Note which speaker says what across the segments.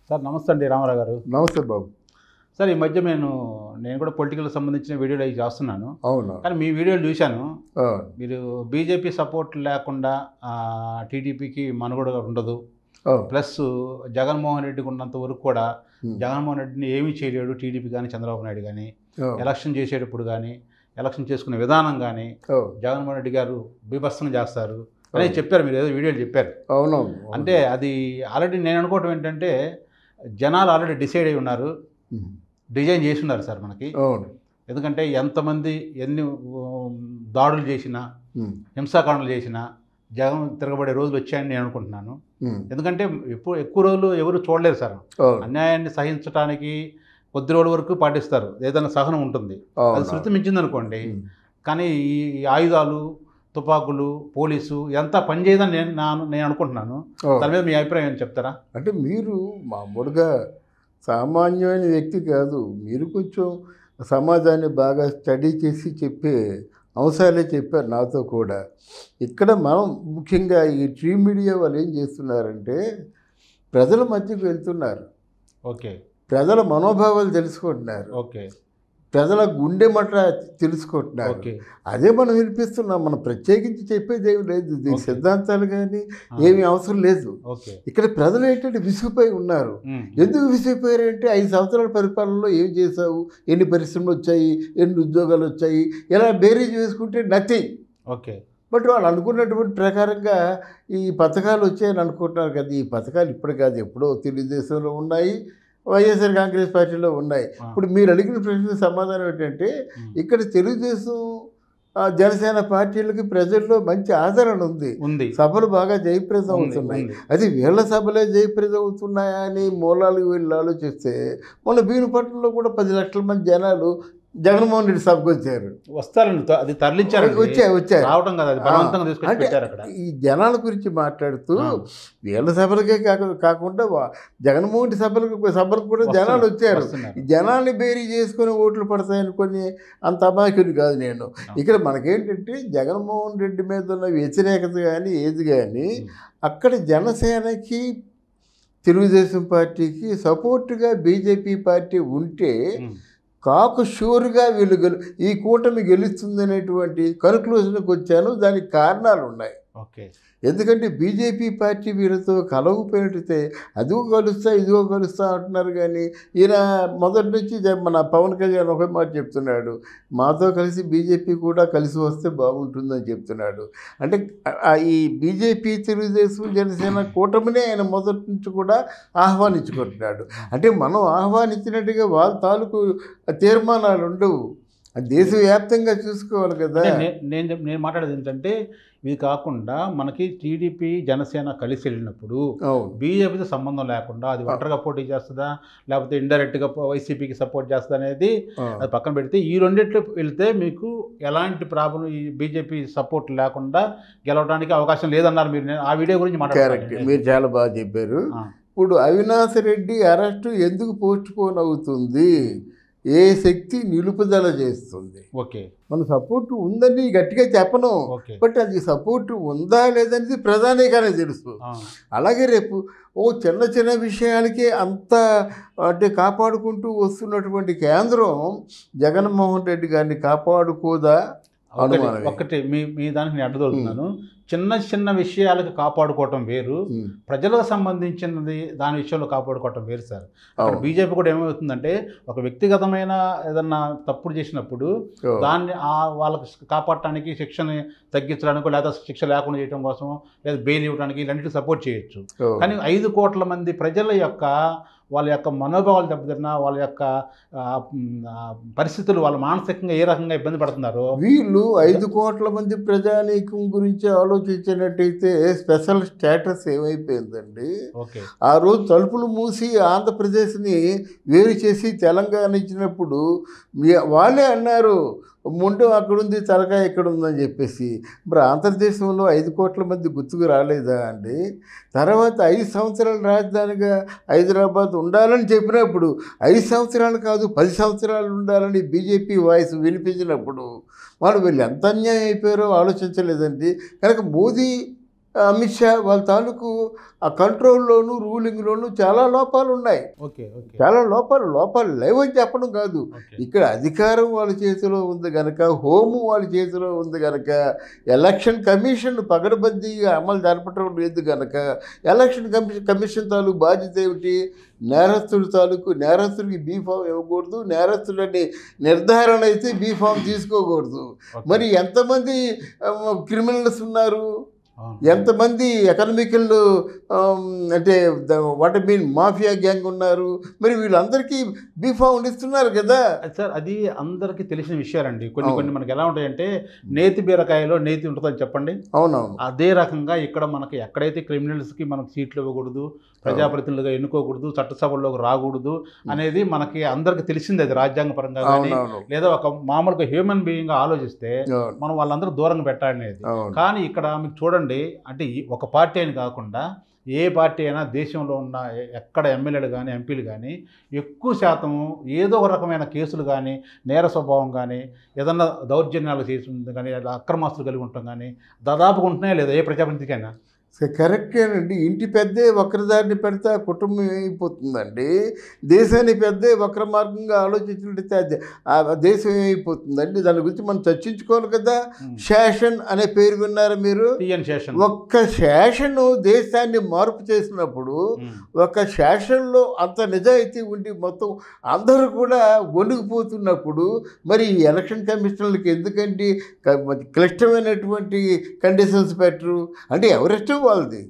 Speaker 1: Sir నమస్తే అండి రామారావు గారు.
Speaker 2: నమస్తే బాబు.
Speaker 1: సార్ ఈ మధ్య నేను కూడా పొలిటికల్ సంబంధించిన వీడియోలు అవి చేస్తున్నాను.
Speaker 2: అవును.
Speaker 1: కానీ మీ వీడియోలు చూశాను.
Speaker 2: అవును.
Speaker 1: మీరు బీజేపీ సపోర్ట్ లేకుండా టీడీపీకి మనుగడ ఉండదు.
Speaker 2: అవును.
Speaker 1: ప్లస్ జగన్మోహన్ రెడ్డికి ఉన్నంత వరకు కూడా
Speaker 2: ఉమ్.
Speaker 1: జగన్మోహన్ రెడ్డిని ఏమీ చేయలేడు టీడీపీ కానీ చంద్రబాబు నాయుడు కానీ.
Speaker 2: అవును.
Speaker 1: ఎలక్షన్ చేసేటప్పుడు కానీ ఎలక్షన్ చేసుకునే విధానం కానీ
Speaker 2: అవును.
Speaker 1: జగన్మోహన్ రెడ్డి గారు బీభత్సం చేస్తారు అని చెప్పారు. మీరు ఏదో వీడియోలు చెప్పారు.
Speaker 2: అవునవును.
Speaker 1: అంటే అది ఆల్రెడీ నేను అనుకోవటం ఏంటంటే జనాలు ఆల్రెడీ డిసైడ్ అయి ఉన్నారు,
Speaker 2: ఉమ్.
Speaker 1: డిజైన్ చేసి ఉన్నారు సార్ మనకి.
Speaker 2: అవును.
Speaker 1: ఎందుకంటే ఎంతమంది ఎన్ని దాడులు చేసినా
Speaker 2: ఉమ్.
Speaker 1: హింసాకాండలు చేసినా జగన్ తిరగబడే రోజులు వచ్చాయని నేను అనుకుంటున్నాను.
Speaker 2: ఉమ్.
Speaker 1: ఎందుకంటే ఎక్కువ రోజులు ఎవరు చూడలేరు సార్.
Speaker 2: అవును.
Speaker 1: అన్యాయాన్ని సహించడానికి కొద్ది రోజుల వరకు పాటిస్తారు, ఏదైనా సహనం ఉంటుంది. అది
Speaker 2: అవును.
Speaker 1: శృతి మించింది అనుకోండి.
Speaker 2: ఉమ్.
Speaker 1: కానీ ఈ ఆయుధాలు, తుపాకులు, పోలీసు ఎంత పనిచేయదని నేను అనుకుంటున్నాను.
Speaker 2: అవును.
Speaker 1: దాని మీద మీ అభిప్రాయం ఏం చెప్తారా?
Speaker 2: అంటే మీరు మామూలుగా సామాన్యమైన వ్యక్తి కాదు, మీరు కొంచెం సమాజాన్ని బాగా స్టడీ చేసి చెప్పే అంశాలే చెప్పారు నాతో కూడా. ఇక్కడ మనం ముఖ్యంగా ఈ టీ మీడియా వాళ్ళు ఏం చేస్తున్నారంటే ప్రజల మధ్యకు వెళ్తున్నారు,
Speaker 1: ఓకే
Speaker 2: ప్రజల మనోభావాలు తెలుసుకుంటున్నారు,
Speaker 1: ఓకే
Speaker 2: ప్రజల గుండె మట తెలుసుకుంటున్నారు.
Speaker 1: ఓకే
Speaker 2: అదే మనం వినిపిస్తున్నాం. మనం ప్రత్యేకించి చెప్పేది ఏమి లేదు, దీని
Speaker 1: ఓకే.
Speaker 2: సిద్ధాంతాలు కానీ ఏమీ అవసరం లేదు.
Speaker 1: ఓకే
Speaker 2: ఇక్కడ ప్రజలు ఏంటంటే విసిగిపోయి ఉన్నారు. ఎందుకు విసిగిపోయారంటే 5 సంవత్సరాల పరిపాలనలో ఏం చేశావు, ఎన్ని పరిశ్రమలు వచ్చాయి, ఎన్ని ఉద్యోగాలు వచ్చాయి, ఇలా బేరీజ్ వేసుకుంటే నథింగ్.
Speaker 1: ఓకే
Speaker 2: బట్ వాళ్ళు అనుకున్నటువంటి ప్రకారంగా ఈ పథకాలు వచ్చాయని అనుకుంటున్నారు కదా. ఈ పథకాలు ఇప్పుడు కాదు, ఎప్పుడో తెలుగుదేశంలో ఉన్నాయి, వైఎస్ఆర్ కాంగ్రెస్ పార్టీలో ఉన్నాయి. ఇప్పుడు మీరు అడిగిన ప్రశ్నకు సమాధానం ఏంటంటే ఇక్కడ తెలుగుదేశం జనసేన పార్టీలకి ప్రజల్లో మంచి ఆదరణ ఉంది,
Speaker 1: ఉంది.
Speaker 2: సభలు బాగా జయప్రదం అవుతున్నాయి. అది వీళ్ళ సభలే జయప్రదం అవుతున్నాయా అని మూలాలకు వీళ్ళు ఆలోచిస్తే మొన్న భీముపట్నంలో కూడా 10 లక్షల మంది జనాలు జగన్మోహన్ రెడ్డి సభకు వచ్చారు.
Speaker 1: వస్తారండి, అది తరలించారు,
Speaker 2: వచ్చారు
Speaker 1: రావటం కదా, అది బలవంతంగా తీసుకొచ్చి పెట్టారు అక్కడ.
Speaker 2: ఈ జనాల గురించి మాట్లాడుతూ వీళ్ళ సభలకే కాకుండా జగన్మోహన్ రెడ్డి సభలకు కూడా జనాలు వచ్చారు. ఈ జనాల్ని బేరీ చేసుకొని ఓట్లు పడతాయనుకొని అంత అమాయకుని కాదు నేను. ఇక్కడ మనకేంటంటే జగన్మోహన్ రెడ్డి మీద ఉన్న వ్యతిరేకత కానీ ఏది కానీ అక్కడ జనసేనకి తెలుగుదేశం పార్టీకి సపోర్టుగా బీజేపీ పార్టీ ఉంటే కాకు షూర్గా వీళ్ళు ఈ కూటమి గెలుస్తుందనేటువంటి కన్క్లూజన్కి వచ్చాను. దానికి కారణాలు ఉన్నాయి.
Speaker 1: ఓకే.
Speaker 2: ఎందుకంటే బీజేపీ పార్టీ వీళ్ళతో కలవకపోయినట్టయితే అదిగో కలుస్తా ఇదిగో కలుస్తా అంటున్నారు. కానీ ఈయన మొదటి నుంచి మన పవన్ కళ్యాణ్ ఒకే మాట చెప్తున్నాడు, మాతో కలిసి బీజేపీ కూడా కలిసి వస్తే బాగుంటుందని చెప్తున్నాడు. అంటే ఈ బీజేపీ తెలుగుదేశం జనసేన కూటమినే ఆయన మొదటి నుంచి కూడా ఆహ్వానించుకుంటున్నాడు. అంటే మనం ఆహ్వానించినట్టుగా వాళ్ళ తాలూకు తీర్మానాలు ఉండవు, దేశవ్యాప్తంగా చూసుకోవాలి కదా.
Speaker 1: నేను మాట్లాడేది ఏంటంటే ఇది కాకుండా మనకి టీడీపీ జనసేన కలిసి వెళ్ళినప్పుడు బీజేపీతో సంబంధం లేకుండా అది ఒంటరిగా పోటీ చేస్తుందా లేకపోతే ఇండైరెక్ట్గా వైసీపీకి సపోర్ట్ చేస్తుందా అనేది అది పక్కన పెడితే ఈ రెండిట్లో వెళ్తే మీకు ఎలాంటి ప్రాబ్లం, ఈ బీజేపీ సపోర్ట్ లేకుండా గెలవడానికి అవకాశం లేదన్నారు మీరు. ఆ వీడియో గురించి మాట్లాడారు,
Speaker 2: మీరు చాలా బాగా చెప్పారు. ఇప్పుడు అవినాష్ రెడ్డి అరెస్టు ఎందుకు పోస్ట్ పోన్ అవుతుంది, ఏ శక్తి నిలుపుదల చేస్తుంది?
Speaker 1: ఓకే,
Speaker 2: మన సపోర్టు ఉందని గట్టిగా చెప్పను, బట్ అది సపోర్టు ఉందా లేదనేది ప్రధానిగానే తెలుసు. అలాగే రేపు చిన్న చిన్న విషయాలకే అంత అంటే కాపాడుకుంటూ వస్తున్నటువంటి కేంద్రం జగన్మోహన్ రెడ్డి గారిని కాపాడుకోదా?
Speaker 1: ఒకటి మీ దానికి నేను అడ్డుదలుతున్నాను. చిన్న చిన్న విషయాలకు కాపాడుకోవటం వేరు, ప్రజలకు సంబంధించినది దాని విషయంలో కాపాడుకోవటం వేరు సార్. అక్కడ బీజేపీ కూడా ఏమవుతుందంటే ఒక వ్యక్తిగతమైన ఏదన్నా తప్పుడు చేసినప్పుడు దాన్ని వాళ్ళకి కాపాడటానికి శిక్షని తగ్గించడానికి లేదా శిక్ష లేకుండా చేయడం కోసం లేదా బెయిల్ ఇవ్వడానికి ఇలాంటివి సపోర్ట్ చేయొచ్చు. కానీ 5 కోట్ల మంది ప్రజల యొక్క వాళ్ళ యొక్క మనోభావాలు దెబ్బతిన్నా, వాళ్ళ యొక్క పరిస్థితులు, వాళ్ళ మానసికంగా ఏ రకంగా ఇబ్బంది పడుతున్నారో
Speaker 2: వీళ్ళు 5 కోట్ల మంది ప్రజానీకం గురించి ఆలోచించినట్టయితే స్పెషల్ స్టేటస్ ఏమైపోయిందండి. ఆ రోజు తలుపులు మూసి ఆంధ్రప్రదేశ్ని వేరు చేసి తెలంగాణ ఇచ్చినప్పుడు వాళ్ళే అన్నారు ముందు అక్కడుంది తలకాయ ఇక్కడ ఉందని చెప్పేసి. మరి ఆంధ్రదేశంలో 5 కోట్ల మంది గుర్తుకు రాలేదా అండి? తర్వాత 5 సంవత్సరాల రాజధానిగా హైదరాబాద్ ఉండాలని చెప్పినప్పుడు 5 సంవత్సరాలు కాదు 10 సంవత్సరాలు ఉండాలని బీజేపీ వాయిస్ వినిపించినప్పుడు వాళ్ళు వీళ్ళు ఎంత అన్యాయం అయిపోయారో ఆలోచించలేదండి. కనుక మోదీ అమిత్ షా వాళ్ళ తాలూకు ఆ కంట్రోల్లోను రూలింగ్లోను చాలా లోపాలు ఉన్నాయి. చాలా లోపాలు లేవని చెప్పడం కాదు. ఇక్కడ అధికారం వాళ్ళ చేతిలో ఉంది కనుక, హోము వాళ్ళ చేతిలో ఉంది కనుక, ఎలక్షన్ కమిషన్ పగడబందీగా అమలు జరపడం లేదు కనుక, ఎలక్షన్ కమిషన్ తాలూకు బాధ్యత ఏమిటి? నేరస్తుడికి బీఫామ్ ఇవ్వకూడదు, నేరస్తుడని నిర్ధారణ అయితే బీఫామ్ తీసుకోకూడదు. మరి ఎంతమంది క్రిమినల్స్ ఉన్నారు, ఎంతమంది ఎకనామికల్ అంటే వాట్ మీన్ మాఫియా గ్యాంగ్ ఉన్నారు, మరి వీళ్ళందరికీ బీఫామ్ ఇస్తున్నారు కదా
Speaker 1: సార్. అది అందరికీ తెలిసిన విషయాలండి. కొన్ని మనకి ఎలా ఉంటాయంటే, నేతి బీరకాయలో నేతి ఉంటుందని చెప్పండి.
Speaker 2: అవునవును.
Speaker 1: అదే రకంగా ఇక్కడ మనకి ఎక్కడైతే క్రిమినల్స్కి మనకు సీట్లు ఇవ్వకూడదు, ప్రజాప్రతినిధులుగా ఎన్నుకోకూడదు, చట్టసభల్లోకి రాకూడదు అనేది మనకి అందరికి తెలిసింది. అది రాజ్యాంగపరంగా కానీ లేదా ఒక మామూలుగా హ్యూమన్ బీయింగ్గా ఆలోచిస్తే మనం వాళ్ళందరూ దూరంగా పెట్టాలనేది. కానీ ఇక్కడ మీకు చూడండి, అంటే ఒక పార్టీ అని కాకుండా ఏ పార్టీ అయినా దేశంలో ఉన్న ఎక్కడ ఎమ్మెల్యేలు కానీ ఎంపీలు కానీ ఎక్కువ శాతము ఏదో ఒక రకమైన కేసులు కానీ, నేర స్వభావం కానీ, ఏదన్నా దౌర్జన్యాలు చేసి కానీ, అక్రమాస్తులు కలిగి ఉంటాం కానీ దాదాపుగా ఉంటున్నాయా లేదా ఏ ప్రజాప్రతినిధికైనా?
Speaker 2: కరెక్టేనండి. ఇంటి పెద్దే వక్రదారిని పెడితే ఆ కుటుంబం ఏమైపోతుందండి? దేశాన్ని పెద్దే వక్ర మార్గంగా ఆలోచించినట్లయితే ఆ దేశం ఏమైపోతుందండి? దాని గురించి మనం చర్చించుకోవాలి కదా. శాసన్ అనే పేరు విన్నారా మీరు? ఒక్క శాసన్ దేశాన్ని మార్పు చేసినప్పుడు, ఒక శాసన్లో అంత నిజాయితీ ఉండి మొత్తం అందరూ కూడా వణిగిపోతున్నప్పుడు, మరి ఎలక్షన్ కమిషనర్లకు ఎందుకండి క్లిష్టమైనటువంటి కండిషన్స్ పెట్టరు? అంటే ఎవరిష్టం వాళ్ళది.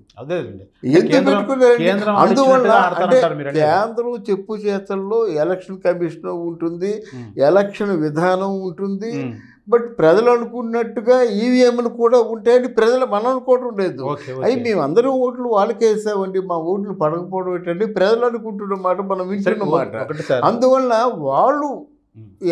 Speaker 2: ఎందుకు పెట్టుకున్నారు? అందువల్ల అంటే కేంద్రం చెప్పు చేతల్లో ఎలక్షన్ కమిషన్ ఉంటుంది, ఎలక్షన్ విధానం ఉంటుంది. బట్ ప్రజలు అనుకున్నట్టుగా ఈవీఎంలు కూడా ఉంటాయని మనం అనుకోవడం లేదు. అవి మేమందరం ఓట్లు వాళ్ళకే వేసామండి, మా ఓట్లు పడకపోవడం ఏంటంటే ప్రజలు అనుకుంటున్నమాట, మనం వింటున్నమాట. అందువల్ల వాళ్ళు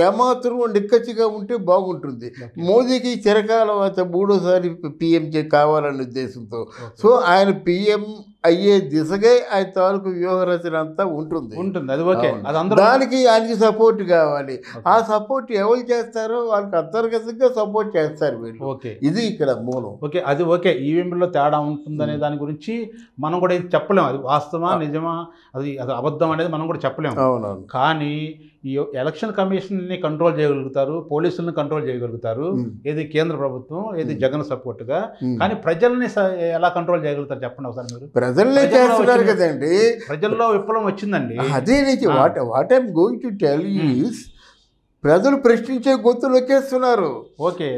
Speaker 2: ఏమాత్రం నిక్కచ్చిగా ఉంటే బాగుంటుంది. మోదీకి చిరకాలం మూడోసారి పిఎం కావాలనే ఉద్దేశంతో, సో ఆయన పిఎం అయ్యే దిశగా ఆయన తాలూకు వ్యూహరచన అంతా ఉంటుంది. దానికి ఆయనకి సపోర్ట్ కావాలి. ఆ సపోర్ట్ ఎవరు చేస్తారో వాళ్ళకి అంతర్గతంగా సపోర్ట్ చేస్తారు వీళ్ళు. ఇది ఇక్కడ మూలం.
Speaker 1: అది ఈవీఎంలో తేడా ఉంటుందనే దాని గురించి మనం కూడా చెప్పలేము. అది వాస్తవమా నిజమా, అది అబద్ధం అనేది మనం కూడా చెప్పలేము.
Speaker 2: అవునవును.
Speaker 1: కానీ ఈ ఎలక్షన్ కమిషన్ని కంట్రోల్ చేయగలుగుతారు, పోలీసులను కంట్రోల్ చేయగలుగుతారు ఏది కేంద్ర ప్రభుత్వం, ఏది జగన్ సపోర్ట్గా. కానీ ప్రజల్ని ఎలా కంట్రోల్ చేయగలుగుతారు చెప్పండి ఒకసారి మీరు?
Speaker 2: ప్రజల్నే చేస్తున్నారు కదండి.
Speaker 1: ప్రజల్లో విప్లవం వచ్చిందండి.
Speaker 2: అదే what I'm going to tell you is, ప్రజలు ప్రశ్నించే గొంతు నొక్కేస్తున్నారు.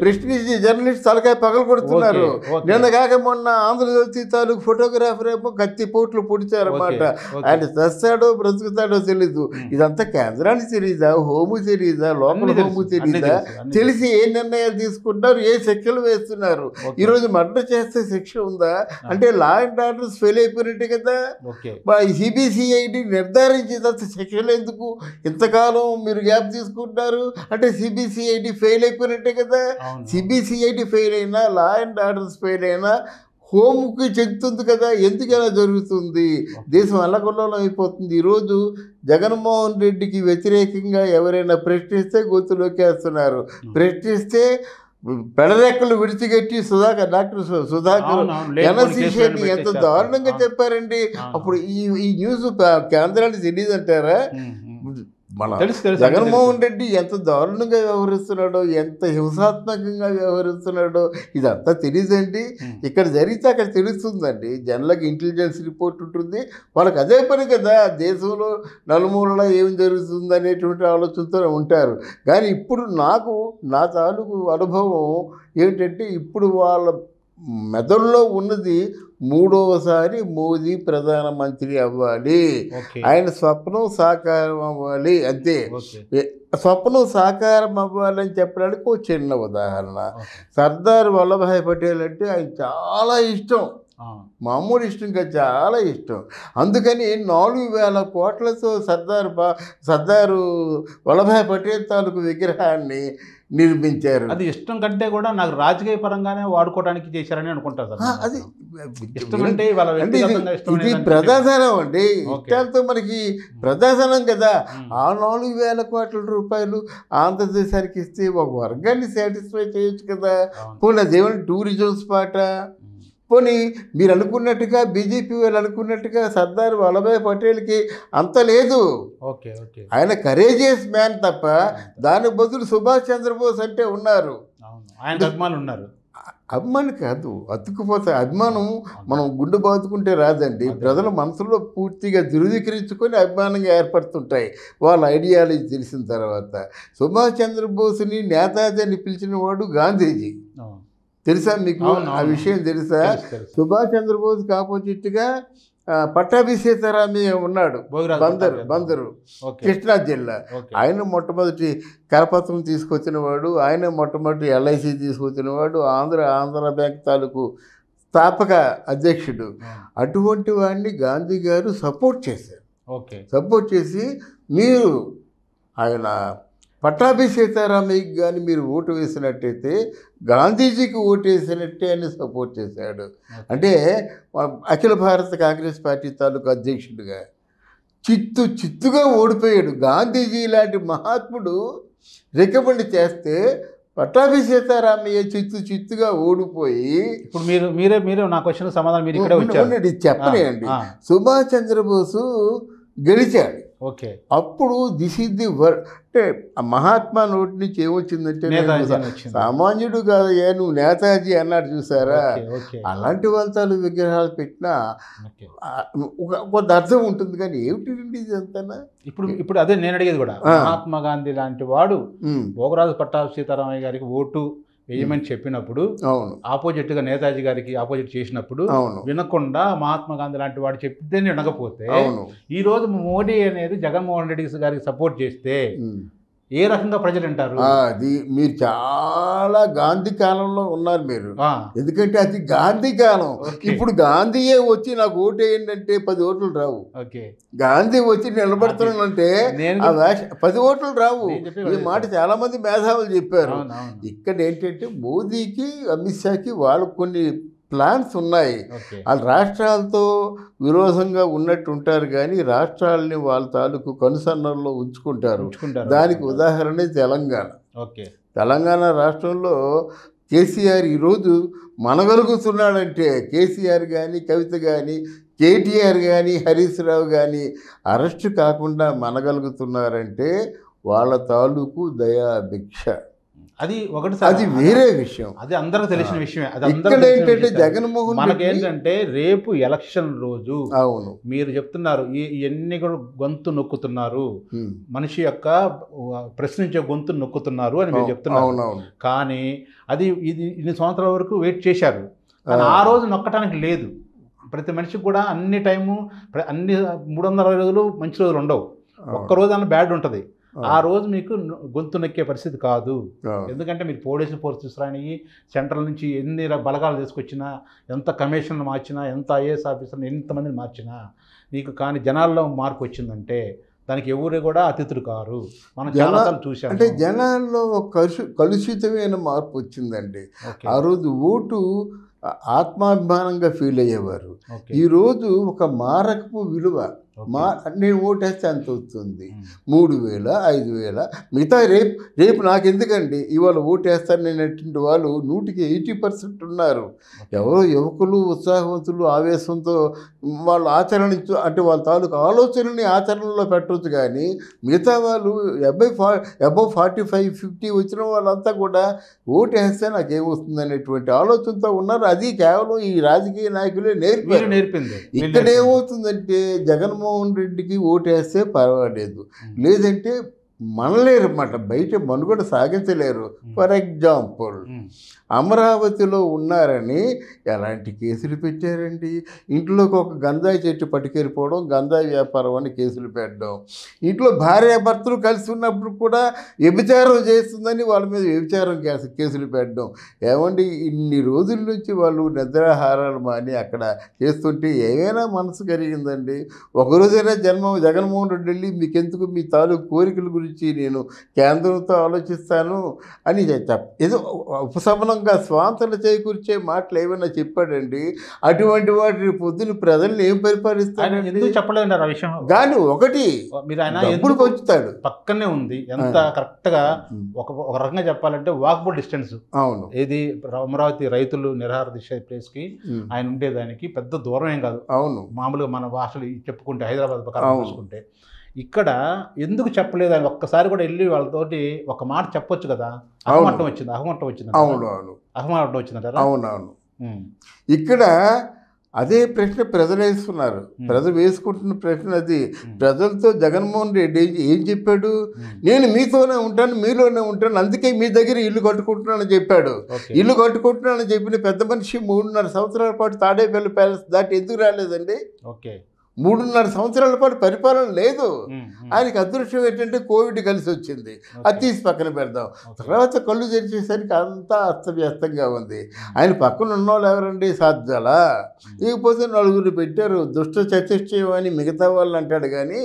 Speaker 2: ప్రశ్నించే జర్నలిస్ట్ తలకాయ పగలు కొడుతున్నారు. నిన్న కాక మొన్న ఆంధ్రజ్యోతి తాలూకు ఫోటోగ్రాఫర్ ఏమో కత్తి పోట్లు పొడిచారన్నమాట. ఆయన చస్తాడో బ్రతుకుతాడో తెలీదు. ఇదంతా కేంద్రానికి తెలీదా, హోము తెలీదా, లోకల్ హోము తెలీదా? తెలిసి ఏ నిర్ణయాలు తీసుకుంటారు, ఏ శిక్షలు వేస్తున్నారు. ఈరోజు మర్డర్ చేస్తే శిక్ష ఉందా అంటే లా అండ్ ఆర్డర్స్ ఫెయిల్ అయిపోయినట్టే కదా. సిబిసిఐడి నిర్ధారించేంత శిక్షలు ఎందుకు? ఇంతకాలం మీరు గ్యాప్ తీసుకుంటారు అంటే సిబిసిఐడి ఫెయిల్ అయిపోయినట్టే కదా. సిబిసిఐడి ఫెయిల్ అయినా, లా అండ్ ఆర్డర్స్ ఫెయిల్ అయినా హోముకి చెందుతుంది కదా. ఎందుకు ఎలా జరుగుతుంది? దేశం అల్లకొల్లోలం అయిపోతుంది. ఈరోజు జగన్మోహన్ రెడ్డికి వ్యతిరేకంగా ఎవరైనా ప్రశ్నిస్తే గొంతులోకి వేస్తున్నారు. ప్రశ్నిస్తే పెడరెక్కలు విడిచిగట్టి డాక్టర్ సుధాకర్ ఎన్ఎస్సీని ఎంత దారుణంగా చెప్పారండి. అప్పుడు ఈ న్యూస్ కేంద్రానికి తెలియదు అంటారా? మన జగన్మోహన్ రెడ్డి ఎంత దారుణంగా వ్యవహరిస్తున్నాడో, ఎంత హింసాత్మకంగా వ్యవహరిస్తున్నాడో ఇదంతా తెలియదండి. ఇక్కడ జరిగితే అక్కడ తెలుస్తుందండి. జనలకు ఇంటెలిజెన్స్ రిపోర్ట్ ఉంటుంది, వాళ్ళకి అదే పని కదా. దేశంలో నలుమూలలో ఏం జరుగుతుంది అనేటువంటి ఆలోచనతో ఉంటారు. కానీ ఇప్పుడు నా తాలూకు అనుభవం ఏమిటంటే, ఇప్పుడు వాళ్ళ మెదడులో ఉన్నది మూడవసారి మోదీ ప్రధానమంత్రి అవ్వాలి, ఆయన స్వప్నం సాకారం అవ్వాలి, అంతే. స్వప్నం సాకారం అవ్వాలని చెప్పడానికి ఒక చిన్న ఉదాహరణ. సర్దార్ వల్లభాయ్ పటేల్ అంటే ఆయన చాలా ఇష్టం, మామూలు ఇష్టంగా చాలా ఇష్టం. అందుకని 4,000 కోట్లతో సర్దారు వల్లభాయ్ పటేల్ తాలూకు విగ్రహాన్ని నిర్మించారు.
Speaker 1: అది ఇష్టం కంటే కూడా నాకు రాజకీయ పరంగానే వాడుకోవడానికి చేశారని అనుకుంటారు. అది
Speaker 2: ఇది ప్రజాధనం అండి. ఇష్టాలతో మనకి ప్రజాధనం కదా. ఆ 4,000 కోట్ల రూపాయలు ఆంధ్రదేశానికి ఇస్తే ఒక వర్గాన్ని సాటిస్ఫై చేయొచ్చు కదా. పోనీ అదేమైనా టూరిజం స్పాటా? పోనీ మీరు అనుకున్నట్టుగా బీజేపీ వాళ్ళు అనుకున్నట్టుగా సర్దార్ వల్లభాయ్ పటేల్కి అంత లేదు.
Speaker 1: ఓకే ఓకే
Speaker 2: ఆయన కరేజియస్ మ్యాన్ తప్ప దాని బదులు సుభాష్ చంద్రబోస్ అంటే ఉన్నారు.
Speaker 1: ఆయన అభిమానులు ఉన్నారు.
Speaker 2: అభిమాని కాదు, అతుక్కుపోతే అభిమానం మనం గుండె బాదుకుంటే రాదండి. ప్రజల మనసులో పూర్తిగా ధృవీకరించుకొని అభిమానంగా ఏర్పడుతుంటాయి వాళ్ళ ఐడియాలజీ తెలిసిన తర్వాత. సుభాష్ చంద్రబోస్ని నేతాజీ అని పిలిచిన వాడు గాంధీజీ. తెలుసా మీకు ఆ విషయం? తెలుసా? సుభాష్ చంద్రబోస్కి ఆపోజిట్గా పట్టాభి సీతారామయ్య ఉన్నాడు, బందరు కృష్ణా జిల్లా. ఆయన మొట్టమొదటి కరపత్రం తీసుకొచ్చిన వాడు, ఆయన మొట్టమొదటి LIC తీసుకొచ్చిన వాడు, ఆంధ్ర బ్యాంక్ తాలూకు స్థాపక అధ్యక్షుడు. అటువంటి వాడిని గాంధీ గారు సపోర్ట్ చేశారు. సపోర్ట్ చేసి మీరు ఆయన పట్టాభి సీతారామయ్యకి కానీ మీరు ఓటు వేసినట్టయితే గాంధీజీకి ఓటు వేసినట్టే అని సపోర్ట్ చేశాడు. అంటే అఖిల భారత కాంగ్రెస్ పార్టీ తాలూకు అధ్యక్షుడిగా చిత్తుగా ఓడిపోయాడు. గాంధీజీ లాంటి మహాత్ముడు రికమెండ్ చేస్తే పట్టాభి సీతారామయ్య చిత్తుగా ఓడిపోయి.
Speaker 1: ఇప్పుడు మీరు నా క్వశ్చన్ సమాధానం మీరు ఇక్కడే వచ్చారు.
Speaker 2: చెప్పలేండి. సుభాష్ చంద్రబోసు గెలిచాడు.
Speaker 1: ఓకే,
Speaker 2: అప్పుడు దిస్ ఈజ్ ది వర్డ్. అంటే ఆ మహాత్మా నోటి నుంచి ఏమొచ్చిందంటే సామాన్యుడు కాదయ్యా నువ్వు నేతాజీ అన్నాడు చూసారా. అలాంటి వాళ్ళ విగ్రహాలు పెట్టినా కొంత అర్థం ఉంటుంది, కానీ ఏమిటి ఇదంతా?
Speaker 1: ఇప్పుడు అదే నేను అడిగేది కూడా. మహాత్మా గాంధీ లాంటి వాడు భోగరాజు పట్టాభి సీతారామయ్య గారికి ఓటు వేయమని చెప్పినప్పుడు, ఆపోజిట్గా నేతాజీ గారికి ఆపోజిట్ చేసినప్పుడు వినకుండా మహాత్మా గాంధీ లాంటి వాడు చెప్తే వినకపోతే, ఈ రోజు మోడీ అనేది జగన్మోహన్ రెడ్డి గారికి సపోర్ట్ చేస్తే ఏ రకంగా ప్రజలు అంటారు?
Speaker 2: అది మీరు చాలా గాంధీ కాలంలో ఉన్నారు మీరు. ఎందుకంటే అది గాంధీ కాలం. ఇప్పుడు గాంధీయే వచ్చి నాకు ఓటు వేయండి అంటే 10 ఓట్లు రావు. గాంధీ వచ్చి నిలబడుతున్నానంటే 10 ఓట్లు రావు. ఈ మాట చాలా మంది మేధావులు చెప్పారు. ఇక్కడ ఏంటంటే మోదీకి అమిత్ షాకి వాళ్ళు కొన్ని ప్లాన్స్ ఉన్నాయి. వాళ్ళు రాష్ట్రాలతో విరోధంగా ఉన్నట్టు ఉంటారు, కానీ రాష్ట్రాలని వాళ్ళ తాలూకు కనుసన్నల్లో ఉంచుకుంటారు. దానికి ఉదాహరణ తెలంగాణ రాష్ట్రంలో కేసీఆర్ ఈరోజు మనగలుగుతున్నాడంటే, కేసీఆర్ కానీ కవిత కానీ కేటీఆర్ కానీ హరీష్ రావు కానీ అరెస్టు కాకుండా మనగలుగుతున్నారంటే వాళ్ళ తాలూకు దయాభిక్ష.
Speaker 1: అది ఒకటి,
Speaker 2: అది వేరే విషయం.
Speaker 1: అది అందరికి తెలిసిన విషయమే.
Speaker 2: ఇక్కడ ఏంటంటే జగన్మోహన్
Speaker 1: మనకేంటంటే రేపు ఎలక్షన్ రోజు
Speaker 2: అవును మీరు
Speaker 1: చెప్తున్నారు ఇవన్నీ కూడా గొంతు నొక్కుతున్నారు, మనిషి యొక్క ప్రశ్నించే గొంతు నొక్కుతున్నారు అని మీరు చెప్తున్నారు. కానీ అది ఇన్ని సంవత్సరాల వరకు వెయిట్ చేశారు, కానీ ఆ రోజు నొక్కటానికి లేదు. ప్రతి మనిషికి కూడా అన్ని టైము అన్ని 360 రోజులు మంచి రోజులు ఉండవు. ఒక్కరోజు అన్న బ్యాడ్ ఉంటుంది. ఆ రోజు మీకు గొంతు నొక్కే పరిస్థితి కాదు. ఎందుకంటే మీరు పోలీసు ఫోర్స్ తీసుకురాని, సెంట్రల్ నుంచి ఎన్ని బలగాలు తీసుకొచ్చినా, ఎంత కమిషన్లు మార్చినా, ఎంత IAS ఆఫీసర్ని ఎంతమందిని మార్చినా మీకు కానీ జనాల్లో మార్పు వచ్చిందంటే దానికి ఎవరు కూడా అతిథులు కారు. మనం చాలాసార్లు చూసాం.
Speaker 2: అంటే జనాల్లో కలుషితమైన మార్పు వచ్చిందండి. ఆ రోజు ఓటు ఆత్మాభిమానంగా ఫీల్ అయ్యేవారు. ఈరోజు ఒక మారకపు విలువ. నేను ఓటేస్తే అంత అవుతుంది, 3000 5000 మిగతా రేపు నాకెందుకండి ఇవాళ ఓటేస్తాను నేనటువంటి వాళ్ళు 100కి 80% ఉన్నారు. ఎవరో యువకులు ఉత్సాహవంతులు ఆవేశంతో వాళ్ళు అంటే వాళ్ళ తాలూకు ఆలోచనని ఆచరణలో పెట్టవచ్చు, కానీ మిగతా వాళ్ళు అబవ్ 45-50 వచ్చిన వాళ్ళంతా కూడా ఓటేస్తే నాకేమొస్తుంది అనేటువంటి ఆలోచనతో ఉన్నారు. అది కేవలం ఈ రాజకీయ నాయకులే నేర్పింది. ఇక్కడ ఏమవుతుందంటే జగన్మోహన్ రెడ్డికి ఓటేస్తే పర్వాలేదు, లేదంటే మనలేరు అన్నమాట, బయట మనుగడ సాగించలేరు. ఫర్ ఎగ్జాంపుల్ అమరావతిలో ఉన్నారని ఎలాంటి కేసులు పెట్టారండి? ఇంట్లోకి ఒక గంజాయి చెట్టు పట్టుకెళ్ళిపోవడం, గంజాయి వ్యాపారం అని కేసులు పెట్టడం, ఇంట్లో భార్యాభర్తలు కలిసి ఉన్నప్పుడు కూడా వ్యభిచారం చేస్తుందని వాళ్ళ మీద వ్యభిచారం కేసులు పెట్టడం. ఏమండి ఇన్ని రోజుల నుంచి వాళ్ళు నిద్రాహారాలు మాని అక్కడ చేస్తుంటే ఏమైనా మనసు కలిగిందండి? ఒకరోజైనా జగన్మోహన్ రెడ్డి వెళ్ళి మీకెందుకు మీ తాలూకు కోరికల గురించి గురించి నేను కేంద్రంతో ఆలోచిస్తాను అని ఏదో ఉపశమనంగా స్వాంతన చేకూర్చే మాటలు ఏమైనా చెప్పాడండి? అటువంటి వాటిని పొద్దున ప్రజల్ని ఏం పరిపాలిస్తాడు?
Speaker 1: ఎందుకు చెప్పలేదండి ఆ విషయం?
Speaker 2: కానీ ఒకటి
Speaker 1: మీరు ఆయన
Speaker 2: డబ్బులు పంచుతాడు,
Speaker 1: పక్కనే ఉంది, ఎంత కరెక్ట్గా ఒక రకంగా చెప్పాలంటే వాకబుల్ డిస్టెన్స్. అవును, ఏది అమరావతి రైతులు నిరాహార దీక్ష ప్లేస్కి ఆయన ఉండేదానికి పెద్ద దూరం ఏం కాదు. అవును, మామూలుగా మన భాషలు చెప్పుకుంటే హైదరాబాద్ ప్రకారం చూసుకుంటే ఇక్కడ ఎందుకు చెప్పలేదు అని ఒక్కసారి కూడా వెళ్ళి వాళ్ళతోటి ఒక మాట చెప్పొచ్చు కదా. అహమట్టం వచ్చింది.
Speaker 2: అవును అవును,
Speaker 1: అహమట్టం వచ్చిందంటారా?
Speaker 2: అవునవును. ఇక్కడ అదే ప్రశ్న ప్రజలు వేస్తున్నారు. ప్రజలు వేసుకుంటున్న ప్రశ్న అది. ప్రజలతో జగన్మోహన్ రెడ్డి ఏం చెప్పాడు? నేను మీతోనే ఉంటాను, మీలోనే ఉంటాను, అందుకే మీ దగ్గర ఇల్లు కట్టుకుంటున్నానని చెప్పాడు. ఇల్లు కట్టుకుంటున్నానని చెప్పిన పెద్ద మనిషి 3.5 సంవత్సరాల పాటు తాడేపల్లి ప్యాలెస్ దాటి ఎందుకు రాలేదండి? 3.5 సంవత్సరాల పాటు పరిపాలన లేదు. ఆయనకి అదృష్టం ఏంటంటే కోవిడ్ కలిసి వచ్చింది, అది తీసి పక్కన పెడదాం. తర్వాత కళ్ళు తెరిచేసరికి అంతా అస్తవ్యస్తంగా ఉంది. ఆయన పక్కన ఉన్నవాళ్ళు ఎవరండి? సాధ్యాలా? ఇకపోతే నలుగురు పెట్టారు, దుష్ట చతుష్టయం అని మిగతా వాళ్ళు అంటాడు, కానీ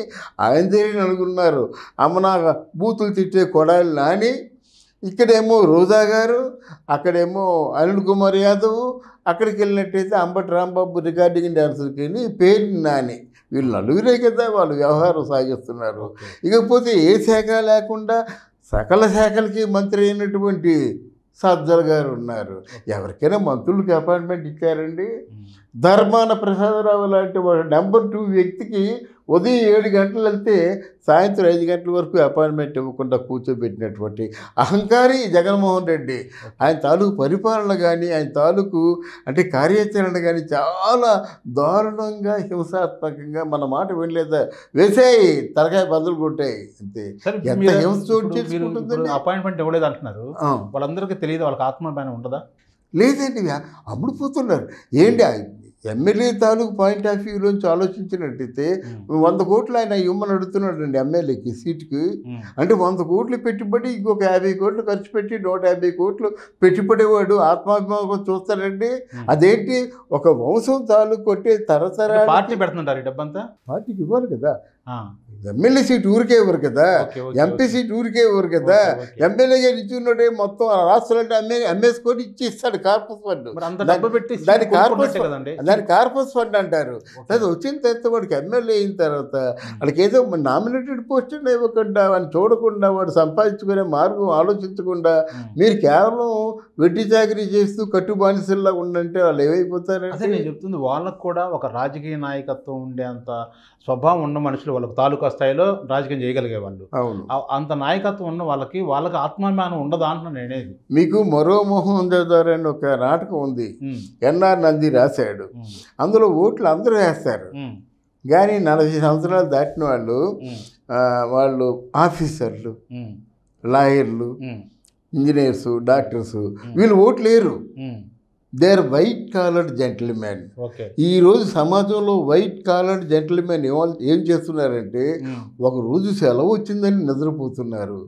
Speaker 2: ఆయన దగ్గర నలుగురున్నారు. అమ్మనా బూతులు తిట్టే కొడాలి నాని, ఇక్కడేమో రోజా గారు, అక్కడేమో అనిల్ కుమార్ యాదవ్, అక్కడికి వెళ్ళినట్టయితే అంబటి రాంబాబు రికార్డింగ్ డ్యాన్సులకి వెళ్ళి పేరు నాని. వీళ్ళు నలుగురే కదా వాళ్ళు వ్యవహారం సాగిస్తున్నారు. ఇకపోతే ఏ శాఖ లేకుండా సకల శాఖలకి మంత్రి అయినటువంటి సజ్జల గారు ఉన్నారు. ఎవరికైనా మంత్రులకి అపాయింట్మెంట్ ఇచ్చారండి? ధర్మాన ప్రసాదరావు లాంటి నెంబర్ 2 వ్యక్తికి ఉదయం 7 గంటలు వెళ్తే సాయంత్రం 5 గంటల వరకు అపాయింట్మెంట్ ఇవ్వకుండా కూర్చోబెట్టినటువంటి అహంకారి జగన్మోహన్ రెడ్డి. ఆయన తాలూకు పరిపాలన కానీ, ఆయన తాలూకు అంటే కార్యాచరణ కానీ చాలా దారుణంగా, హింసాత్మకంగా, మన మాట వినలేదా వేసాయి, తలకాయ బదులు కొట్టాయి అంతే. ఎంత హింస చోటు చేసుకుంటుందండి?
Speaker 1: అపాయింట్మెంట్ ఇవ్వలేదు అంటున్నారు, వాళ్ళందరికీ తెలియదు, వాళ్ళకి ఆత్మాభిమానం ఉండదా?
Speaker 2: లేదండి, అమ్ముడుపోతున్నారు. ఏంటి ఎమ్మెల్యే తాలూకు పాయింట్ ఆఫ్ వ్యూలోంచి ఆలోచించినట్టయితే 100 కోట్లు ఆయన ఇవ్వమని అడుగుతున్నాడు అండి ఎమ్మెల్యేకి సీటుకి. అంటే 100 కోట్లు పెట్టుబడి, ఇంకొక 50 కోట్లు ఖర్చు పెట్టి 150 కోట్లు పెట్టుబడేవాడు ఆత్మాభిమానం చూస్తాడండి? అదేంటి ఒక వంశం తాలూకు కొట్టే తరతరా
Speaker 1: పార్టీ పెడుతుంటారు, డబ్బంతా
Speaker 2: పార్టీకి ఇవ్వాలి కదా. ఎమ్మెల్యే సీట్ ఊరికే ఇవ్వరు కదా, ఎంపీ సీట్ ఊరికే ఇవ్వరు కదా. ఎమ్మెల్యేగా ఇచ్చున్నట్టే మొత్తం రాష్ట్రాలంటే అమ్మేసుకొని ఇచ్చిస్తాడు కార్పస్ ఫండ్. దాని కార్పస్ ఫండ్ అంటారు. అది వచ్చిన తర్వాత వాడికి ఎమ్మెల్యే అయిన తర్వాత వాడికి ఏదో నామినేటెడ్ పోస్ట్ ఇవ్వకుండా, వాడిని చూడకుండా, వాడు సంపాదించుకునే మార్గం ఆలోచించకుండా మీరు కేవలం వెట్టి చాకరీ చేస్తూ కట్టుబానిసల్లా ఉండంటే వాళ్ళు ఏమైపోతారంటే?
Speaker 1: అదే నేను చెప్తుంది, వాళ్ళకు కూడా ఒక రాజకీయ నాయకత్వం ఉండేంత స్వభావం ఉన్న మనుషులు, వాళ్ళకి తాలూకా స్థాయిలో రాజకీయం చేయగలిగే వాళ్ళు. అవును, అంత నాయకత్వం ఉన్న వాళ్ళకి ఆత్మాభిమానం ఉండదా అంటున్నాను నేనేది.
Speaker 2: మీకు మరో మోహన్ దేవదారు అని ఒక నాటకం ఉంది, ఎన్ఆర్ నంది రాశాడు. అందులో ఓట్లు అందరూ వేస్తారు, కానీ 40 సంవత్సరాలు దాటిన వాళ్ళు ఆఫీసర్లు, లాయర్లు, ఇంజనీర్స్, డాక్టర్స్, వీళ్ళు ఓట్లు లేరు. They are white collared gentlemen. ఈరోజు సమాజంలో వైట్ కాలర్డ్ జెంటిల్మెన్ ఏం చేస్తున్నారంటే, ఒక రోజు సెలవు వచ్చిందని నిద్రపోతున్నారు.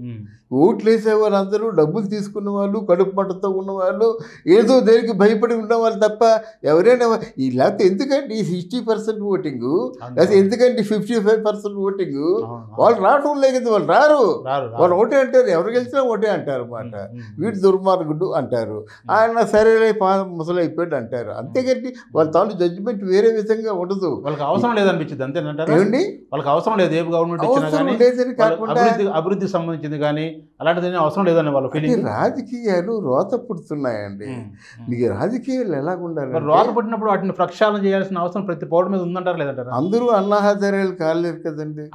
Speaker 2: ఓట్లు వేసే వాళ్ళందరూ డబ్బులు తీసుకున్న వాళ్ళు, కడుపు మంటతో ఉన్నవాళ్ళు, ఏదో దేనికి భయపడి ఉన్నవాళ్ళు తప్ప ఎవరైనా లేకపోతే ఎందుకండి 60% ఓటింగు, లేకపోతే ఎందుకండి 55% ఓటింగు? వాళ్ళు రావడం లేదు, వాళ్ళు రారు. వాళ్ళు ఓటే అంటారు, ఎవరు గెలిచినా ఓటే అంటారు అన్నమాట. వీడు దుర్మార్గుడు అంటారు, ఆయన సరేలే ముసలైపోయాడు అంటారు. అంతేకండి వాళ్ళ తాను జడ్జిమెంట్ వేరే విధంగా ఉండదు.
Speaker 1: వాళ్ళకి అవసరం లేదనిపించింది అంతేనంటారు.
Speaker 2: ఏమండి,
Speaker 1: వాళ్ళకి అవసరం లేదు, ఏ గవర్నమెంట్
Speaker 2: లేదని కాకుండా
Speaker 1: అభివృద్ధికి సంబంధించింది కానీ అలాంటిది అవసరం లేదని వాళ్ళ ఫీలింగ్.
Speaker 2: రాజకీయాలు రోత పుడుతున్నాయండి. మీకు రాజకీయాలు ఎలాగుండాలి?
Speaker 1: రోత పుట్టినప్పుడు వాటిని ప్రక్షాళన చేయాల్సిన అవసరం ప్రతి పౌరుడి మీద ఉందంటారు లేదంటారు?
Speaker 2: అందరూ అన్నా హజారేలు కాలేరు కదండి.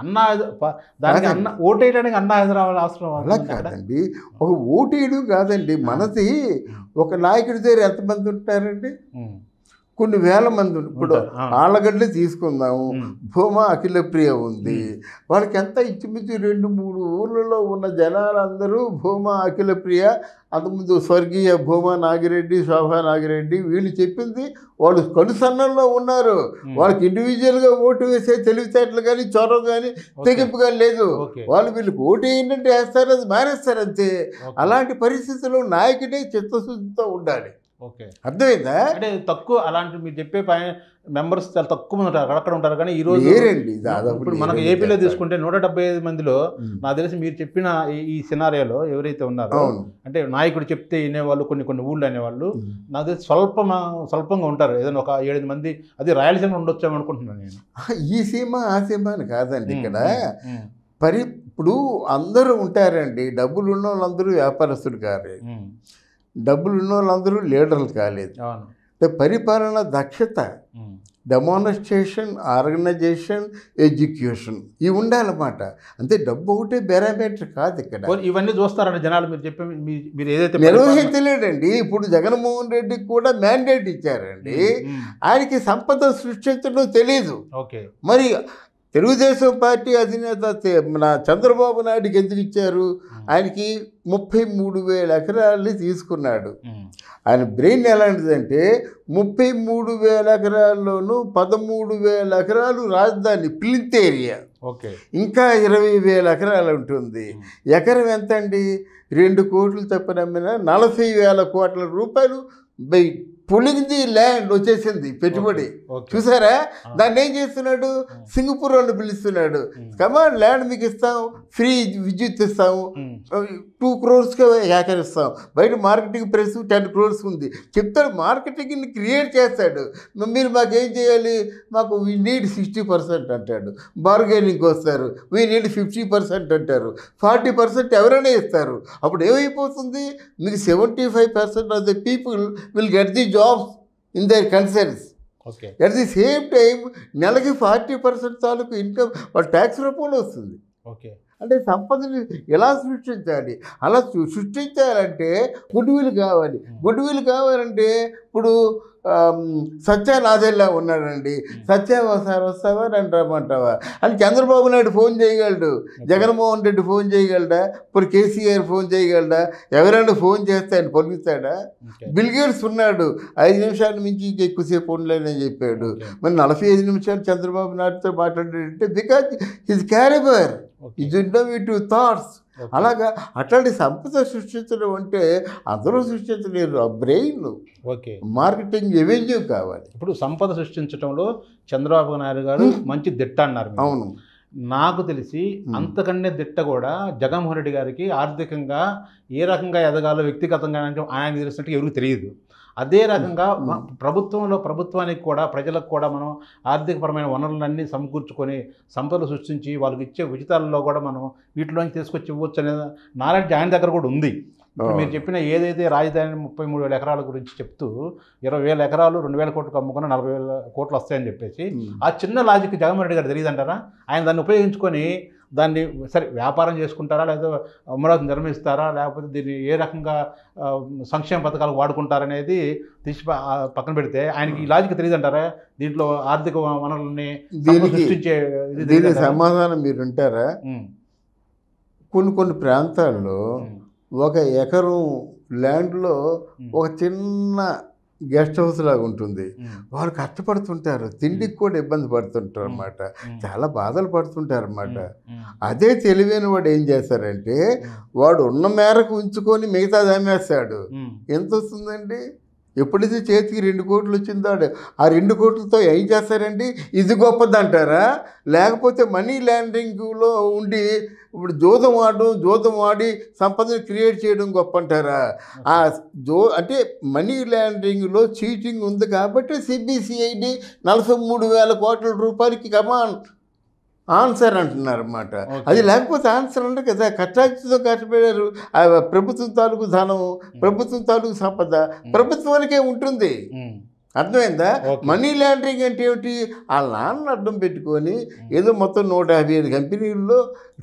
Speaker 1: ఓటేయడానికి అన్నా హజారాలు అవసరం
Speaker 2: అలా కాదండి. ఒక ఓటేయడం కాదండి, మనది ఒక నాయకుడి దగ్గర ఎంతమంది ఉంటారండి? కొన్ని వేల మంది. ఇప్పుడు ఆళ్ళగడ్డ తీసుకుందాము, భూమా అఖిలప్రియ ఉంది, వాళ్ళకి ఎంత ఇచ్చిమిచ్చి 2-3 ఊర్లలో ఉన్న జనాలందరూ భూమా అఖిలప్రియ, అంతకుముందు స్వర్గీయ భూమా నాగిరెడ్డి, శోభా నాగిరెడ్డి, వీళ్ళు చెప్పింది వాళ్ళు కనుసన్నల్లో ఉన్నారు. వాళ్ళకి ఇండివిజువల్గా ఓటు వేసే తెలివితేటలు కానీ, చొరవ కానీ, తెగింపు కానీ లేదు. వాళ్ళు వీళ్ళకి ఓటు ఏంటంటే వేస్తారు, అది మానేస్తారు అంతే. అలాంటి పరిస్థితుల్లో నాయకుడే చిత్తశుద్ధితో ఉండాలి.
Speaker 1: ఓకే.
Speaker 2: అర్థమైందా?
Speaker 1: అంటే తక్కువ అలాంటి మీరు చెప్పే మెంబర్స్ చాలా తక్కువ మంది ఉంటారు, అక్కడ ఉంటారు. కానీ ఈ రోజు
Speaker 2: లేరండి, దాదాపు
Speaker 1: ఇప్పుడు మనకు ఏపీలో తీసుకుంటే 175 మందిలో నాకు తెలిసి మీరు చెప్పిన ఈ సినారియోలో ఎవరైతే ఉన్నారో, అంటే నాయకుడు చెప్తే వినేవాళ్ళు కొన్ని ఊళ్ళు అనేవాళ్ళు నాకు తెలిసి స్వల్పంగా ఉంటారు. ఏదైనా ఒక 7 మంది, అది రాయలసీమ ఉండొచ్చాము అనుకుంటున్నాను నేను.
Speaker 2: ఈ సీమ ఆ సీమ అని కాదండి. ఇక్కడ ఇప్పుడు అందరూ ఉంటారండి. డబ్బులు ఉన్న వాళ్ళందరూ వ్యాపారస్తులు కాదు, డబ్బులు ఉన్న వాళ్ళందరూ లీడర్లు కాలేదు. పరిపాలన దక్షత, డెమాన్స్ట్రేషన్, ఆర్గనైజేషన్, ఎడ్యుకేషన్ ఇవి ఉండాలన్నమాట. అంతే, డబ్బు ఒకటే పారామీటర్ కాదు ఇక్కడ.
Speaker 1: ఇవన్నీ చూస్తారండి జనాలు. మీరు చెప్పే మీరు ఏదైతే
Speaker 2: నిర్వహించలేడండి. ఇప్పుడు జగన్మోహన్ రెడ్డికి కూడా మ్యాండేట్ ఇచ్చారండి, ఆయనకి సంపద సృష్టించడం తెలీదు. మరి తెలుగుదేశం పార్టీ అధినేత మన చంద్రబాబు నాయుడుకి ఎందుకు ఇచ్చారు? ఆయనకి 33,000 ఎకరాలని తీసుకున్నాడు. ఆయన బ్రెయిన్ ఎలాంటిదంటే 33,000 ఎకరాల్లోనూ 13,000 ఎకరాలు రాజధాని ప్లింత్ ఏరియా, ఇంకా 20,000 ఎకరాలు ఉంటుంది. ఎకరం ఎంత అండి? 2 కోట్లు తప్పనమ్మిన 40,000 కోట్ల రూపాయలు పులింది ల్యాండ్ వచ్చేసింది పెట్టుబడి. చూసారా? దాన్ని ఏం చేస్తున్నాడు? సింగపూర్ వాళ్ళు పిలుస్తున్నాడు, కమాన్ ల్యాండ్ మీకు ఇస్తాం, ఫ్రీ విద్యుత్ ఇస్తాము, 2 crores ఏకర్ ఇస్తాం. బయట మార్కెటింగ్ ప్రైస్ 10 crores ఉంది. చెప్తాడు, మార్కెటింగ్ క్రియేట్ చేస్తాడు. మీరు మాకేం చేయాలి? మాకు వీ నీడ్ 60% అంటాడు. బార్గెనింగ్కి వస్తారు, వీ నీడ్ 50% అంటారు. 40% ఎవరైనా ఇస్తారు. అప్పుడు ఏమైపోతుంది? మీకు 75% of the people will get the jobs in their concerns. At the same time నెలకి 40% తాలూకు ఇన్కమ్ వాళ్ళ ట్యాక్స్ రూపంలో వస్తుంది. అంటే సంపదని ఎలా సృష్టించాలి? అలా సృష్టించాలంటే గుడ్ విల్ కావాలి. గుడ్ విల్ కావాలంటే ఇప్పుడు సత్య నాదెల్లా ఉన్నాడండి, సత్య ఒకసారి వస్తావా నన్ను రమ్మంటావా అని చంద్రబాబు నాయుడు ఫోన్ చేయగలడు, జగన్మోహన్ రెడ్డి ఫోన్ చేయగలడా, ఇప్పుడు కేసీఆర్ ఫోన్ చేయగలడా? ఎవరైనా ఫోన్ చేస్తే ఆయన పలుకుతాడా? బిల్ గేట్స్ ఉన్నాడు, 5 నిమిషాల మించి ఇంకా ఎక్కువసేపు ఉండలేదని చెప్పాడు. మరి 45 నిమిషాలు చంద్రబాబు నాయుడుతో మాట్లాడాడంటే because his calibre, his innovative thoughts. అలాగా అట్లాంటి సంపద సృష్టించడం అంటే అందరూ సృష్టించలేరు. ఆ బ్రెయిన్, మార్కెటింగ్, రెవెన్యూ కావాలి.
Speaker 1: ఇప్పుడు సంపద సృష్టించడంలో చంద్రబాబు నాయుడు గారు మంచి దిట్ట అన్నారు.
Speaker 2: అవును,
Speaker 1: నాకు తెలిసి అంతకన్నా దిట్ట కూడా జగన్మోహన్ రెడ్డి గారికి ఆర్థికంగా ఏ రకంగా ఎదగాలో వ్యక్తిగతంగా ఆయన తెలిసినట్టు ఎవరికి తెలియదు. అదే రకంగా ప్రభుత్వానికి కూడా ప్రజలకు కూడా మనం ఆర్థికపరమైన వనరులన్నీ సమకూర్చుకొని సంపదలు సృష్టించి వాళ్ళకి ఇచ్చే ఉచితాలలో కూడా మనం వీటిలోంచి తీసుకొచ్చి ఇవ్వచ్చు అనే నాలెడ్జ్ ఆయన దగ్గర కూడా ఉంది. మీరు చెప్పిన ఏదైతే రాజధాని 33,000 ఎకరాల గురించి చెప్తూ 20,000 ఎకరాలు 2,000 కోట్లకు అమ్ముకున్న 40,000 కోట్లు వస్తాయని చెప్పేసి ఆ చిన్న లాజిక్ జగన్మోహన్ రెడ్డి గారు తెలియదు అంటారా? ఆయన దాన్ని ఉపయోగించుకొని దాన్ని సరే వ్యాపారం చేసుకుంటారా, లేదా అమరావతి నిర్మిస్తారా, లేకపోతే దీన్ని ఏ రకంగా సంక్షేమ పథకాలు వాడుకుంటారనేది తీసి పక్కన పెడితే ఆయనకి ఈ లాజిక్ తెలియదు అంటారా? దీంట్లో ఆర్థిక వనరులని సృష్టించే
Speaker 2: దీని సమాధానం మీరు ఉంటారా? కొన్ని ప్రాంతాల్లో 1 ఎకరం ల్యాండ్లో ఒక చిన్న గెస్ట్ హౌస్ లాగా ఉంటుంది. వాళ్ళు కష్టపడుతుంటారు, తిండికి కూడా ఇబ్బంది పడుతుంటారు అన్నమాట, చాలా బాధలు పడుతుంటారు అన్నమాట. అదే తెలివైన వాడు ఏం చేస్తారంటే వాడు ఉన్న మేరకు ఉంచుకొని మిగతాది అమ్మేస్తాడు. ఎంత వస్తుందండి? ఎప్పుడైతే చేతికి 2 కోట్లు వచ్చిందో ఆ 2 కోట్లతో ఏం చేస్తారండి? ఇది గొప్పది అంటారా? లేకపోతే మనీ లాండరింగ్లో ఉండి ఇప్పుడు జూదం ఆడి సంపదను క్రియేట్ చేయడం గొప్ప అంటారా? అంటే మనీ లాండరింగ్లో చీటింగ్ ఉంది కాబట్టి సిబిసిఐడి 43,000 కోట్ల రూపాయలకి కమాన్ ఆన్సర్ అంటున్నారు అన్నమాట. అది లేకపోతే ఆన్సర్ అంటే కదా, కష్టాచితో కష్టపడారు. ప్రభుత్వం తాలూకు ధనం, ప్రభుత్వం తాలూకు సంపద ప్రభుత్వానికే ఉంటుంది. అర్థమైందా? మనీ లాండరింగ్ అంటే ఏమిటి? వాళ్ళ నాన్న అడ్డం పెట్టుకొని ఏదో మొత్తం 155 కంపెనీల్లో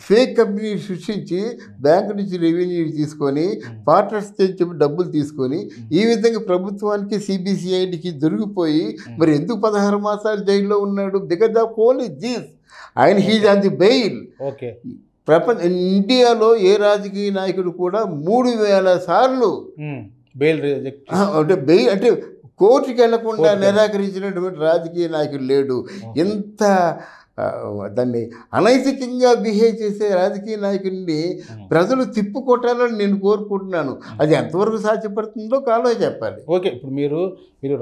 Speaker 2: ఫేక్ కంపెనీ సృష్టించి బ్యాంకు నుంచి రెవెన్యూ తీసుకొని పార్ట్నర్స్ తెచ్చి డబ్బులు తీసుకొని ఈ విధంగా ప్రభుత్వానికి సిబిసిఐడికి దొరికిపోయి మరి ఎందుకు 16 మాసాలు జైల్లో ఉన్నాడు? Because of only this. ఆయన హీజ్ ఆన్ ది బెయిల్. ఇండియాలో ఏ రాజకీయ నాయకుడు కూడా 3,000 సార్లు
Speaker 1: బెయిల్
Speaker 2: అంటే కోర్టుకి వెళ్లకుండా నిరాకరించినటువంటి రాజకీయ నాయకుడు లేడు. ఎంత దాన్ని అనైతికంగా బిహేవ్ చేసే రాజకీయ నాయకుడిని ప్రజలు తిప్పుకొట్టాలని నేను కోరుకుంటున్నాను. అది ఎంతవరకు సాధ్యపడుతుందో కాలో చెప్పాలి.
Speaker 1: ఓకే, ఇప్పుడు మీరు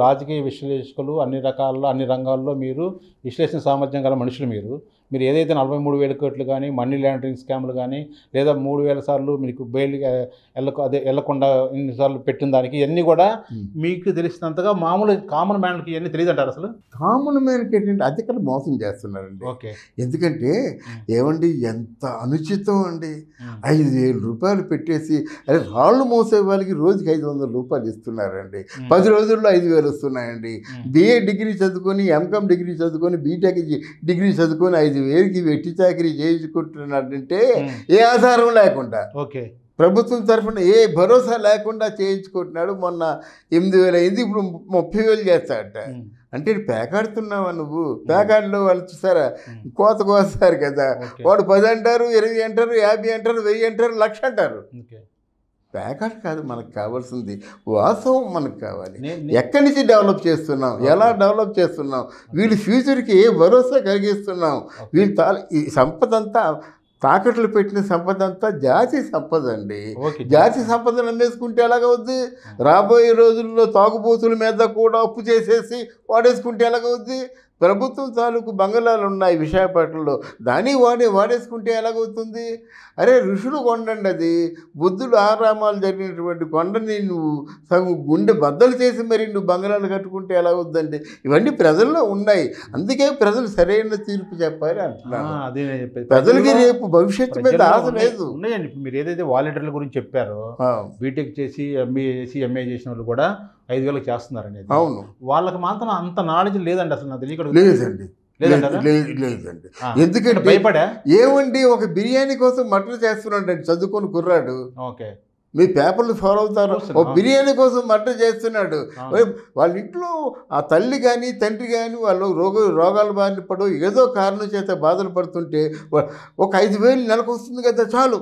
Speaker 1: రాజకీయ విశ్లేషకులు, అన్ని రంగాల్లో మీరు విశ్లేషణ సామర్థ్యం గల మనుషులు. మీరు ఏదైతే 43,000 కోట్లు కానీ, మనీ లాండరింగ్ స్కామ్లు కానీ, లేదా 3,000 సార్లు మీకు బెయిల్ వెళ్ళకుండా ఇన్నిసార్లు పెట్టిన దానికి ఇవన్నీ కూడా మీకు తెలిసినంతగా మామూలు కామన్ మ్యాన్కి ఇవన్నీ తెలియదు అంటారు. అసలు
Speaker 2: కామన్ మ్యాన్కి ఏంటంటే అధికారులు మోసం చేస్తున్నారండి.
Speaker 1: ఓకే,
Speaker 2: ఎందుకంటే ఏమండి ఎంత అనుచితం అండి. 5,000 రూపాయలు పెట్టేసి అదే రాళ్ళు మోసే వాళ్ళకి రోజుకి 500 రూపాయలు ఇస్తున్నారండి. 10 రోజుల్లో 5,000 వస్తున్నాయండి. BA డిగ్రీ చదువుకొని, MCom డిగ్రీ చదువుకొని, బీటెక్ డిగ్రీ చదువుకొని 5,000కి వెట్టి చాకరీ చేయించుకుంటున్నాడంటే ఏ ఆధారం లేకుండా,
Speaker 1: ఓకే,
Speaker 2: ప్రభుత్వం తరఫున ఏ భరోసా లేకుండా చేయించుకుంటున్నాడు. మొన్న 8,000 అయింది, ఇప్పుడు 30,000 చేస్తాడట. అంటే పేకాడుతున్నావా నువ్వు? పేకాడులో వాళ్ళు చూసారా కోస్తారు కదా, వాడు 10 అంటారు, 20 అంటారు, 50 అంటారు, 1000 అంటారు, 1,00,000 అంటారు. పేకాడు కాదు మనకు కావాల్సింది, వాస్తవం మనకు కావాలి. ఎక్కడి నుంచి డెవలప్ చేస్తున్నాం, ఎలా డెవలప్ చేస్తున్నాం, వీళ్ళ ఫ్యూచర్కి ఏ భరోసా కలిగిస్తున్నాం. వీళ్ళు ఈ సంపద అంతా తాకట్లు పెట్టిన సంపద అంతా జాతి సంపద అండి. జాతి సంపదను అమ్మేసుకుంటే ఎలాగవుద్ది? రాబోయే రోజుల్లో తాగుబోతుల మీద కూడా అప్పు చేసేసి వాడేసుకుంటే ఎలాగవుద్ది? ప్రభుత్వం తాలూకు బంగళాలు ఉన్నాయి విశాఖపట్నంలో, దాన్ని వాడేసుకుంటే ఎలాగవుతుంది? అరే ఋషులు కొండండి అది, బుద్ధుడు ఆరామాలు జరిగినటువంటి కొండని నువ్వు సగం గుండె బద్దలు చేసి మరి నువ్వు బంగళాలు కట్టుకుంటే ఎలా అవుద్దండి? ఇవన్నీ ప్రజల్లో ఉన్నాయి. అందుకే ప్రజలు సరైన తీర్పు చెప్పాలి అంటున్నాను. ప్రజలకి రేపు భవిష్యత్తు మీద ఆశ లేదు.
Speaker 1: ఉన్నాయండి. మీరు ఏదైతే వాలంటీర్ల గురించి చెప్పారో, బీటెక్ చేసి ఎంఏ చేసిన వాళ్ళు కూడా 5,000 చేస్తున్నారు అనేది.
Speaker 2: అవును,
Speaker 1: వాళ్ళకి మాత్రం అంత నాలెడ్జ్ లేదండి. అసలు నాకు తెలియదు.
Speaker 2: లేదండి. ఎందుకంటే
Speaker 1: భయపడా
Speaker 2: ఏమండి, ఒక బిర్యానీ కోసం మర్డర్ చేస్తున్నాడు చదువుకొని కుర్రాడు.
Speaker 1: ఓకే,
Speaker 2: మీ పేపర్లు ఫాలో అవుతారు. ఒక బిర్యానీ కోసం మర్డర్ చేస్తున్నాడు. వాళ్ళ ఇంట్లో ఆ తల్లి కానీ తండ్రి కానీ వాళ్ళు రోగాల బారిన పడు ఏదో కారణం చేత బాధలు పడుతుంటే ఒక 5,000 నెలకు వస్తుంది కదా చాలు.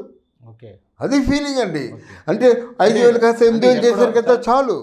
Speaker 1: ఓకే,
Speaker 2: అది ఫీలింగ్ అండి. అంటే 5,000 కాస్త 8,000 చేశారు కదా చాలు.